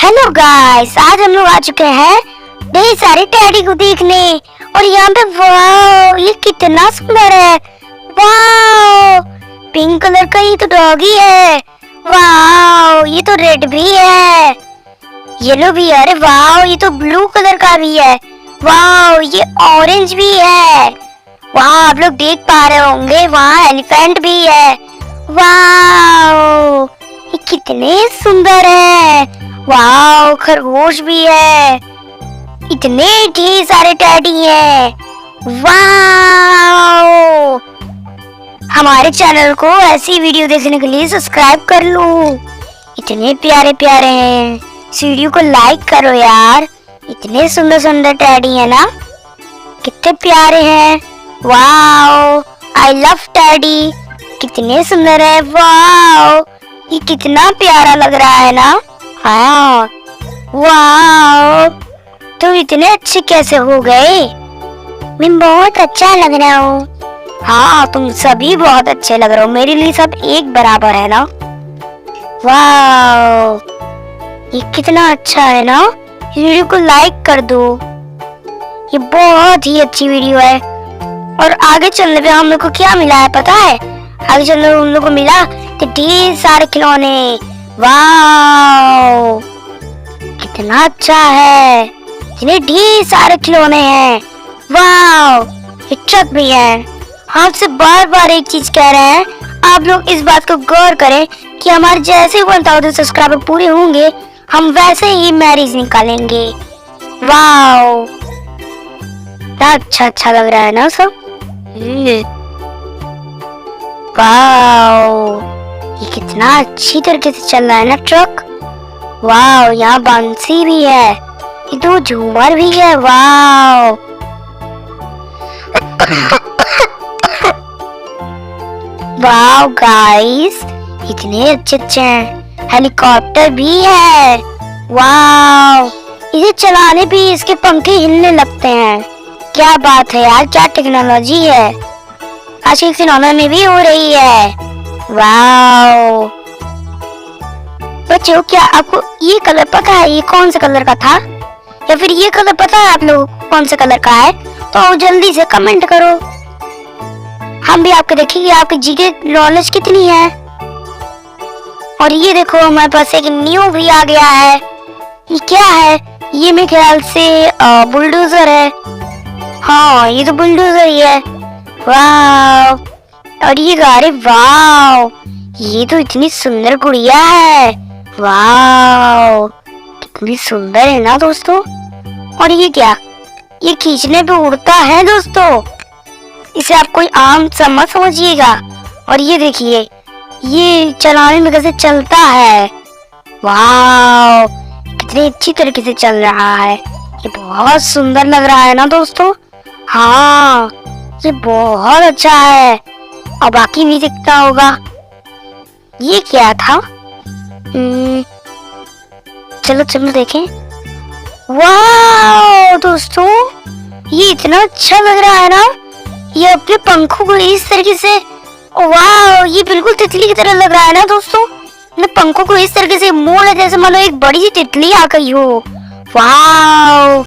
Hello guys, आज हम लोग आ चुके हैं ढेर सारे टैडी को देखने। और यहाँ पे वाओ, ये कितना सुंदर है। वाओ, पिंक कलर का ये तो डॉगी है। वाओ, ये तो रेड भी है, येलो भी है। अरे वाओ, ये तो ब्लू कलर का भी है। वाओ, ये ऑरेंज भी है। वाह, आप लोग देख पा रहे होंगे, वहाँ एलिफेंट भी है। वाओ, ये कितने सुंदर है। वाओ, खरगोश भी है। इतने ढेर सारे टैडी हैं। वाओ, हमारे चैनल को ऐसी वीडियो देखने के लिए सब्सक्राइब कर लो। इतने प्यारे प्यारे हैं, इस वीडियो को लाइक करो यार। इतने सुंदर सुंदर टैडी है ना, कितने प्यारे हैं। वाओ, आई लव टैडी, कितने सुंदर है। वाओ, ये कितना प्यारा लग रहा है ना। हाँ, वाओ, तुम इतने अच्छे कैसे हो गए। मैं बहुत अच्छा लग रहा हूँ। हाँ, तुम सभी बहुत अच्छे लग रहे हो, मेरे लिए सब एक बराबर है ना। वाओ, ये कितना अच्छा है ना। इस वीडियो को लाइक कर दो, ये बहुत ही अच्छी वीडियो है। और आगे चलने पे हम लोग को क्या मिला है पता है? आगे चलने पे हम लोग को मिला तो ढेर सारे खिलौने। वाओ, कितना अच्छा है, इतने ढेर सारे खिलौने हैं। वाओ, ये ट्रक भी है। आपसे बार बार एक चीज कह रहे हैं, आप लोग इस बात को गौर करें कि हमारे जैसे 1000 सब्सक्राइबर पूरे होंगे, हम वैसे ही मैरिज निकालेंगे। वाओ, अच्छा अच्छा लग रहा है ना सब। वाओ, ये कितना अच्छी तरीके से चल रहा है ना ट्रक। वाओ, यहाँ बंसी भी है, ये दो झूमर भी है। वाओ, वाओ गाइस, इतने अच्छे अच्छे हैं। हेलीकॉप्टर भी है। वाओ, इसे चलाने पे इसके पंखे हिलने लगते हैं। क्या बात है यार, क्या टेक्नोलॉजी है। आज के खिलौनों में भी हो रही है। वाओ बच्चों, क्या आपको ये कलर पता है, ये कौन से कलर का था? या फिर ये कलर पता है आप लोग कौन से कलर का है? तो जल्दी से कमेंट करो, हम भी आपके देखेंगे आपकी जी की नॉलेज कितनी है। और ये देखो, हमारे पास एक न्यू भी आ गया है। ये क्या है? ये मेरे ख्याल से बुलडोजर है। हाँ, ये तो बुलडोजर ही है। वाओ, और ये गाड़ी, वाओ, ये तो इतनी सुंदर गुड़िया है। वाओ, कितनी सुंदर है ना दोस्तों। और ये क्या, ये खींचने पे उड़ता है दोस्तों, इसे आप कोई आम सा मत समझिएगा। और ये देखिए, ये चलाने में कैसे चलता है। वाओ, कितनी अच्छी तरीके से चल रहा है। ये बहुत सुंदर लग रहा है ना दोस्तों। हाँ, ये बहुत अच्छा है। और बाकी भी दिखता होगा। ये क्या था? चलो चलो देखें। वाओ दोस्तों, ये इतना अच्छा लग रहा है ना। ये अपने पंखों को इस तरीके से, वाओ, ये बिल्कुल तितली की तरह लग रहा है ना दोस्तों। अपने पंखों को इस तरीके से मोड़ है जैसे मानो एक बड़ी सी तितली आ गई हो। वाओ।